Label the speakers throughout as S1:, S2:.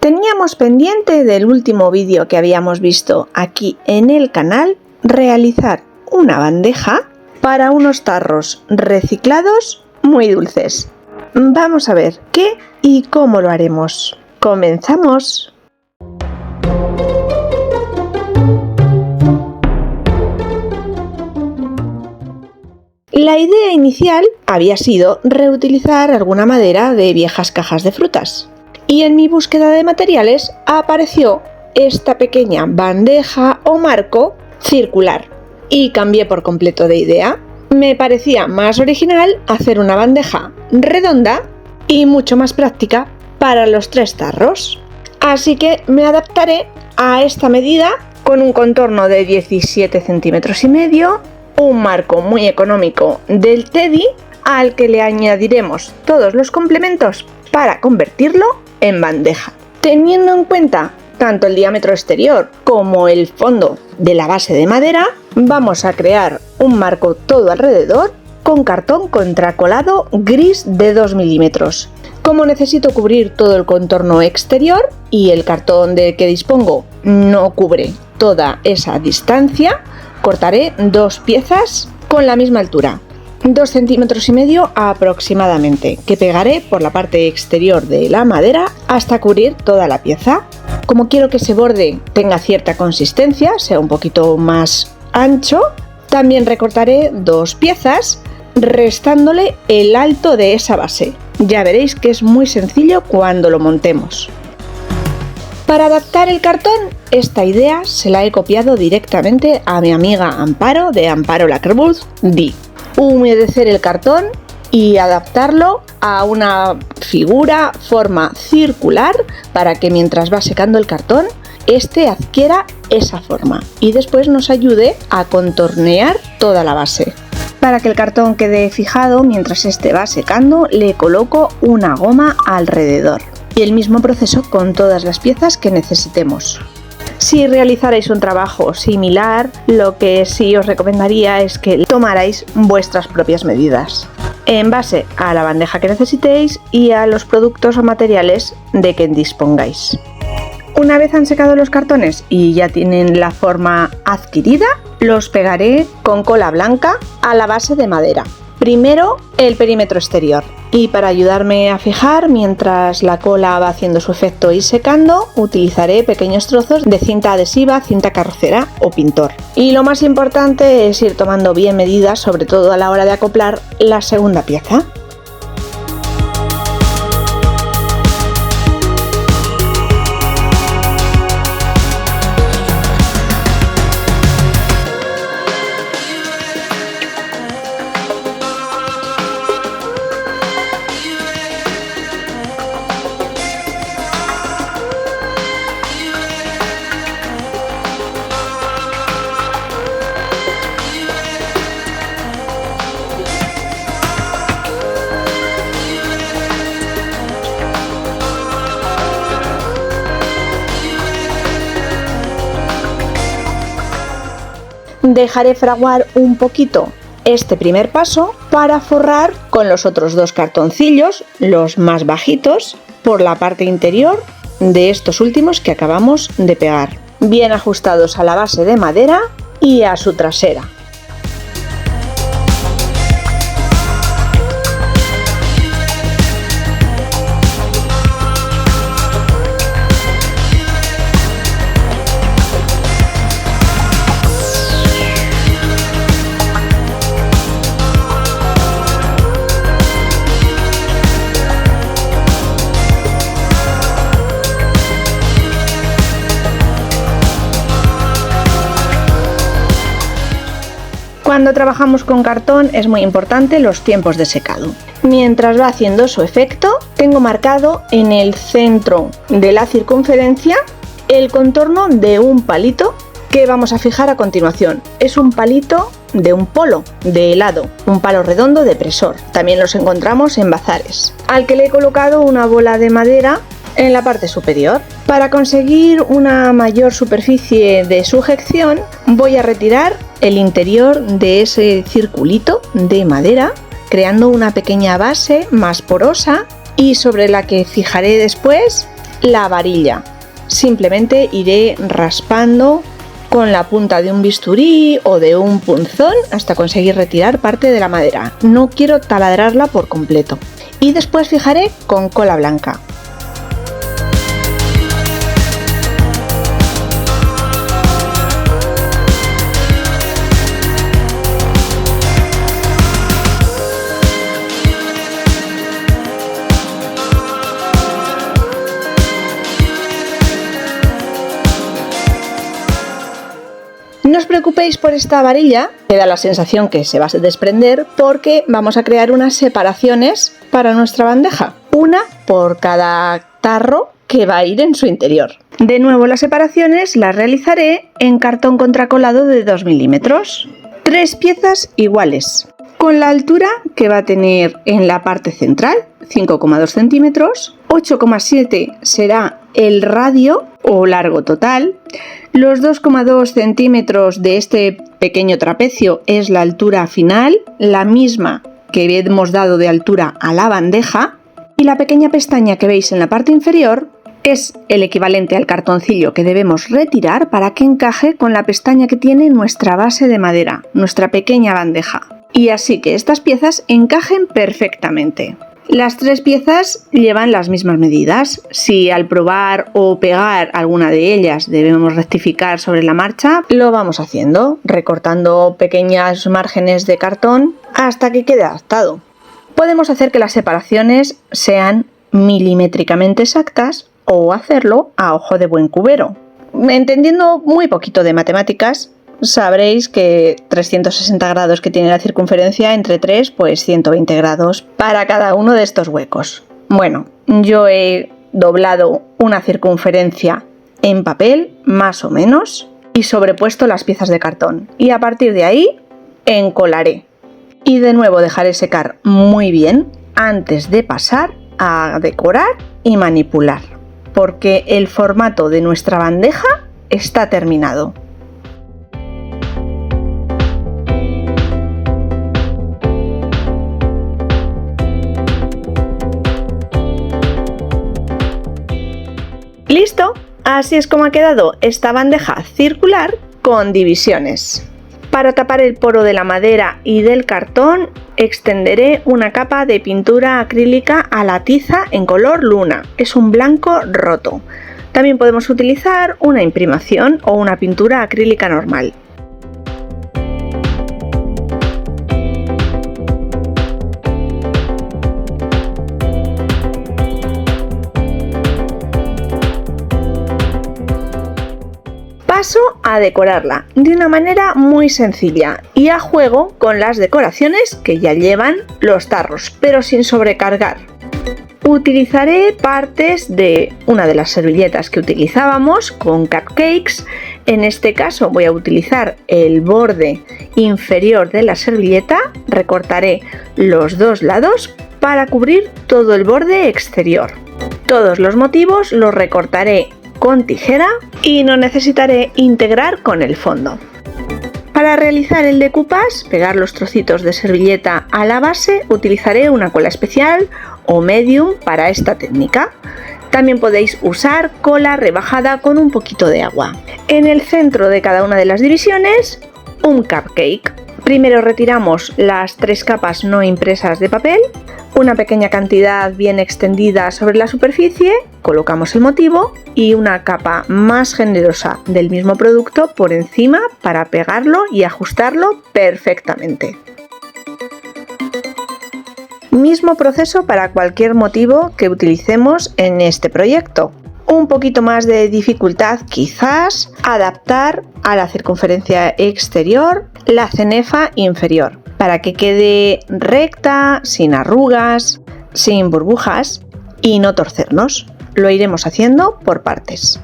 S1: Teníamos pendiente del último vídeo que habíamos visto aquí en el canal realizar una bandeja para unos tarros reciclados muy dulces. Vamos a ver qué y cómo lo haremos. ¡Comenzamos! La idea inicial había sido reutilizar alguna madera de viejas cajas de frutas. Y en mi búsqueda de materiales apareció esta pequeña bandeja o marco circular. Y cambié por completo de idea. Me parecía más original hacer una bandeja redonda y mucho más práctica para los 3 tarros. Así que me adaptaré a esta medida con un contorno de 17 centímetros y medio, un marco muy económico del Teddy al que le añadiremos todos los complementos para convertirlo en bandeja. Teniendo en cuenta tanto el diámetro exterior como el fondo de la base de madera, vamos a crear un marco todo alrededor con cartón contracolado gris de 2 milímetros. Como necesito cubrir todo el contorno exterior y el cartón del que dispongo no cubre toda esa distancia, cortaré 2 piezas con la misma altura, 2 centímetros y medio aproximadamente, que pegaré por la parte exterior de la madera hasta cubrir toda la pieza. Como quiero que ese borde tenga cierta consistencia, sea un poquito más ancho, también recortaré 2 piezas, restándole el alto de esa base. Ya veréis que es muy sencillo cuando lo montemos. Para adaptar el cartón, esta idea se la he copiado directamente a mi amiga Amparo de Amparo Lacquerwood D. Humedecer el cartón y adaptarlo a una forma circular para que mientras va secando el cartón, este adquiera esa forma y después nos ayude a contornear toda la base. Para que el cartón quede fijado mientras este va secando, le coloco una goma alrededor. Y el mismo proceso con todas las piezas que necesitemos. Si realizarais un trabajo similar, lo que sí os recomendaría es que tomarais vuestras propias medidas, en base a la bandeja que necesitéis y a los productos o materiales de que dispongáis. Una vez han secado los cartones y ya tienen la forma adquirida, los pegaré con cola blanca a la base de madera. Primero el perímetro exterior, y para ayudarme a fijar mientras la cola va haciendo su efecto y secando, utilizaré pequeños trozos de cinta adhesiva, cinta carrocera o pintor. Y lo más importante es ir tomando bien medidas, sobre todo a la hora de acoplar la segunda pieza. Dejaré fraguar un poquito este primer paso para forrar con los otros 2 cartoncillos, los más bajitos, por la parte interior de estos últimos que acabamos de pegar, bien ajustados a la base de madera y a su trasera. Cuando trabajamos con cartón es muy importante los tiempos de secado. Mientras va haciendo su efecto, tengo marcado en el centro de la circunferencia el contorno de un palito que vamos a fijar a continuación. Es un palito de un polo de helado, un palo redondo de presor. También los encontramos en bazares, al que le he colocado una bola de madera en la parte superior. Para conseguir una mayor superficie de sujeción, voy a retirar el interior de ese circulito de madera, creando una pequeña base más porosa y sobre la que fijaré después la varilla. Simplemente iré raspando con la punta de un bisturí o de un punzón hasta conseguir retirar parte de la madera. No quiero taladrarla por completo. Y después fijaré con cola blanca. No os preocupéis por esta varilla, que da la sensación que se va a desprender porque vamos a crear unas separaciones para nuestra bandeja, una por cada tarro que va a ir en su interior. De nuevo, las separaciones las realizaré en cartón contracolado de 2 milímetros, 3 piezas iguales, con la altura que va a tener en la parte central, 5,2 centímetros, 8,7 será el radio o largo total, los 2,2 centímetros de este pequeño trapecio es la altura final, la misma que hemos dado de altura a la bandeja, y la pequeña pestaña que veis en la parte inferior es el equivalente al cartoncillo que debemos retirar para que encaje con la pestaña que tiene nuestra base de madera, nuestra pequeña bandeja, y así que estas piezas encajen perfectamente. Las 3 piezas llevan las mismas medidas. Si al probar o pegar alguna de ellas debemos rectificar sobre la marcha, lo vamos haciendo, recortando pequeños márgenes de cartón hasta que quede adaptado. Podemos hacer que las separaciones sean milimétricamente exactas o hacerlo a ojo de buen cubero. Entendiendo muy poquito de matemáticas, sabréis que 360 grados que tiene la circunferencia entre 3, pues 120 grados para cada uno de estos huecos. Bueno, yo he doblado una circunferencia en papel, más o menos, y sobrepuesto las piezas de cartón. Y a partir de ahí, encolaré. Y de nuevo dejaré secar muy bien antes de pasar a decorar y manipular, porque el formato de nuestra bandeja está terminado. ¡Listo! Así es como ha quedado esta bandeja circular con divisiones. Para tapar el poro de la madera y del cartón, extenderé una capa de pintura acrílica a la tiza en color luna. Es un blanco roto. También podemos utilizar una imprimación o una pintura acrílica normal. Paso a decorarla de una manera muy sencilla y a juego con las decoraciones que ya llevan los tarros, pero sin sobrecargar. Utilizaré partes de una de las servilletas que utilizábamos con cupcakes. En este caso voy a utilizar el borde inferior de la servilleta, recortaré los dos lados para cubrir todo el borde exterior. Todos los motivos los recortaré con tijera y no necesitaré integrar con el fondo. Para realizar el decoupage, pegar los trocitos de servilleta a la base, utilizaré una cola especial o medium para esta técnica. También podéis usar cola rebajada con un poquito de agua. En el centro de cada una de las divisiones, un cupcake. Primero retiramos las 3 capas no impresas de papel, una pequeña cantidad bien extendida sobre la superficie, colocamos el motivo y una capa más generosa del mismo producto por encima para pegarlo y ajustarlo perfectamente. Mismo proceso para cualquier motivo que utilicemos en este proyecto. Un poquito más de dificultad quizás adaptar a la circunferencia exterior la cenefa inferior para que quede recta, sin arrugas, sin burbujas y no torcernos. Lo iremos haciendo por partes.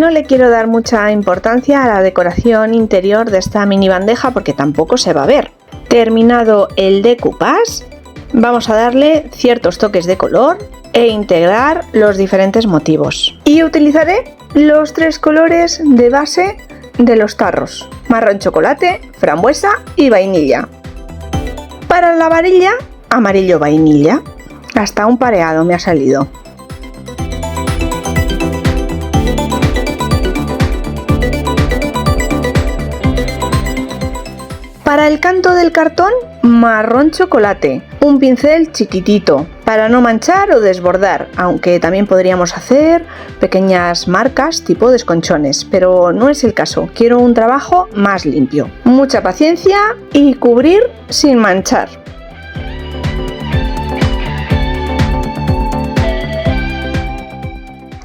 S1: No le quiero dar mucha importancia a la decoración interior de esta mini bandeja porque tampoco se va a ver. Terminado el decoupage, vamos a darle ciertos toques de color e integrar los diferentes motivos. Y utilizaré los 3 colores de base de los tarros: marrón chocolate, frambuesa y vainilla. Para la varilla, amarillo vainilla. Hasta un pareado me ha salido. Para el canto del cartón, marrón chocolate, un pincel chiquitito para no manchar o desbordar, aunque también podríamos hacer pequeñas marcas tipo desconchones, pero no es el caso, quiero un trabajo más limpio. Mucha paciencia y cubrir sin manchar.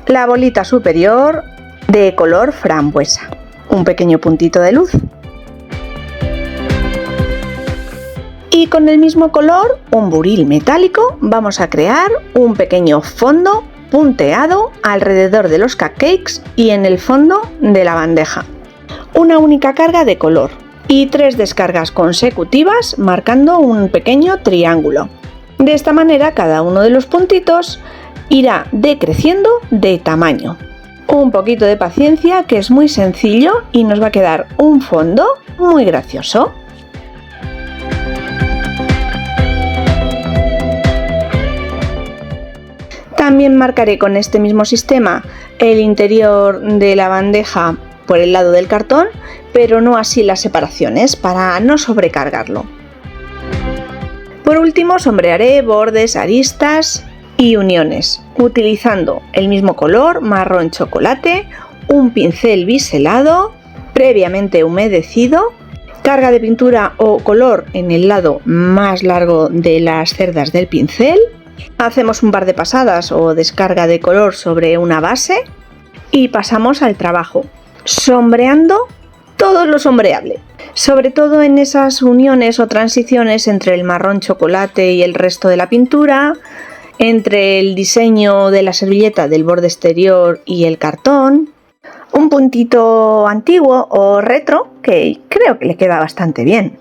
S1: La bolita superior de color frambuesa, un pequeño puntito de luz. Y con el mismo color, un buril metálico, vamos a crear un pequeño fondo punteado alrededor de los cupcakes y en el fondo de la bandeja. Una única carga de color y 3 descargas consecutivas marcando un pequeño triángulo. De esta manera cada uno de los puntitos irá decreciendo de tamaño. Un poquito de paciencia, que es muy sencillo y nos va a quedar un fondo muy gracioso. También marcaré con este mismo sistema el interior de la bandeja por el lado del cartón, pero no así las separaciones, para no sobrecargarlo. Por último, sombrearé bordes, aristas y uniones, utilizando el mismo color, marrón chocolate, un pincel biselado, previamente humedecido, carga de pintura o color en el lado más largo de las cerdas del pincel. Hacemos un par de pasadas o descarga de color sobre una base y pasamos al trabajo, sombreando todo lo sombreable, sobre todo en esas uniones o transiciones entre el marrón chocolate y el resto de la pintura, entre el diseño de la servilleta del borde exterior y el cartón, un puntito antiguo o retro que creo que le queda bastante bien.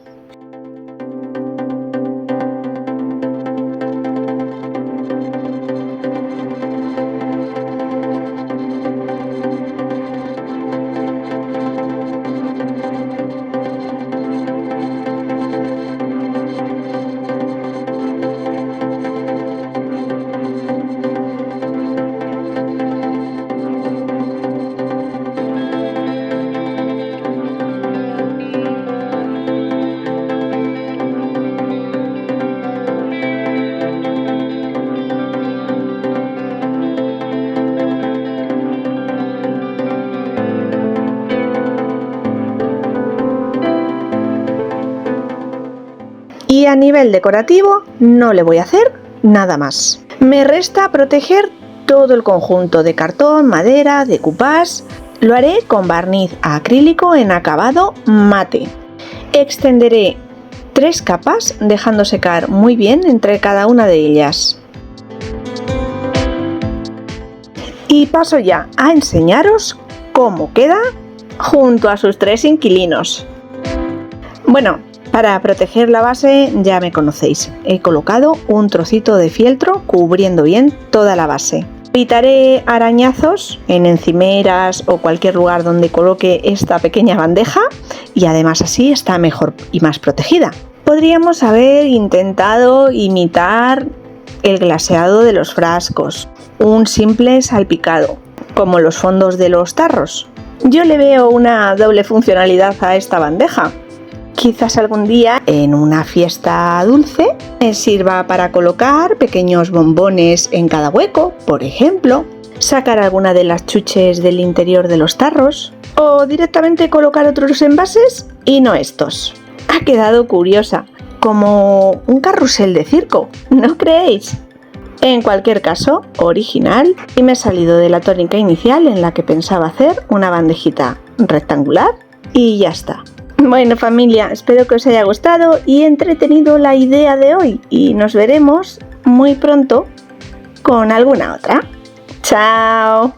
S1: Y a nivel decorativo no le voy a hacer nada más. Me resta proteger todo el conjunto de cartón, madera, decoupage. Lo haré con barniz acrílico en acabado mate. Extenderé 3 capas dejando secar muy bien entre cada una de ellas. Y paso ya a enseñaros cómo queda junto a sus 3 inquilinos. Bueno, para proteger la base ya me conocéis, he colocado un trocito de fieltro cubriendo bien toda la base. Evitaré arañazos en encimeras o cualquier lugar donde coloque esta pequeña bandeja y además así está mejor y más protegida. Podríamos haber intentado imitar el glaseado de los frascos, un simple salpicado, como los fondos de los tarros. Yo le veo una doble funcionalidad a esta bandeja. Quizás algún día en una fiesta dulce me sirva para colocar pequeños bombones en cada hueco, por ejemplo, sacar alguna de las chuches del interior de los tarros o directamente colocar otros envases y no estos. Ha quedado curiosa, como un carrusel de circo, ¿no creéis? En cualquier caso, original, y me he salido de la tónica inicial en la que pensaba hacer una bandejita rectangular y ya está. Bueno, familia, espero que os haya gustado y entretenido la idea de hoy y nos veremos muy pronto con alguna otra. ¡Chao!